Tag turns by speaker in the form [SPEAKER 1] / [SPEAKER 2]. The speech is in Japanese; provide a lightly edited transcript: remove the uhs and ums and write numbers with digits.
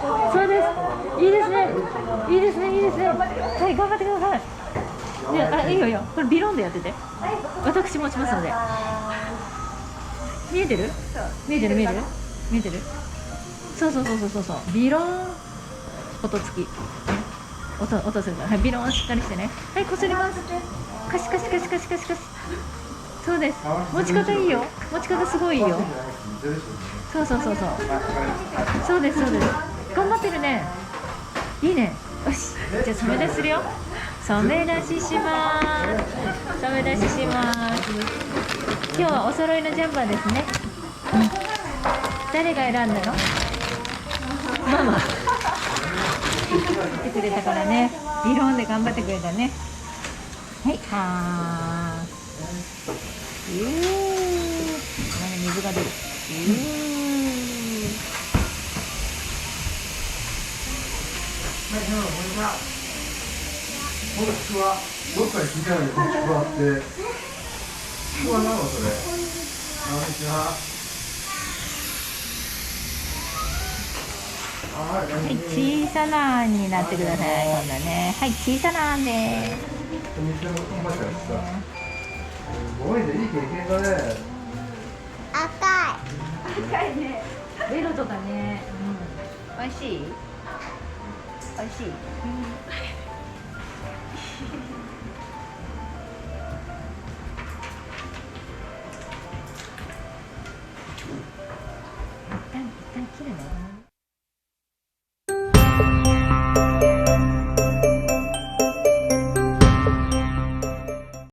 [SPEAKER 1] そうです。いいですね。いいですね。いいですね。はい、頑張ってください。ね、あ、いいよいいよ。これビロンでやってて。私持ちますので。見えてる？見えてる見えてる？見えてる？そうそうそうそうそう。ビロン。音付き。音するから。はい、ビロンしっかりしてね。はい、こすります。カシカシカシカシカシカシ。そうです。持ち方いいよ。持ち方すごいいいよ。そうそうそうそう。そうですそうです。頑張ってるね。いいね。よし。じゃあ染め出しするよ。染め出しします。染め出しします。今日はお揃いのジャンパーですね。誰が選んだの？ママ。来てくれたからね。ビロンで頑張ってくれたね。はい、なんか水が出る。
[SPEAKER 2] はい、どうもこんにちは。このちくわ、どっかに聞いたのにこのちくわって。ちくわなのそれ。こんにちは。
[SPEAKER 1] はい、小さなあんになってください。今度はね。はい、小さなあんです。
[SPEAKER 2] お店のおばちゃんさ。すごいね、いい経験だね。
[SPEAKER 1] 赤いね。ベロとかね。美味しい？美味しい？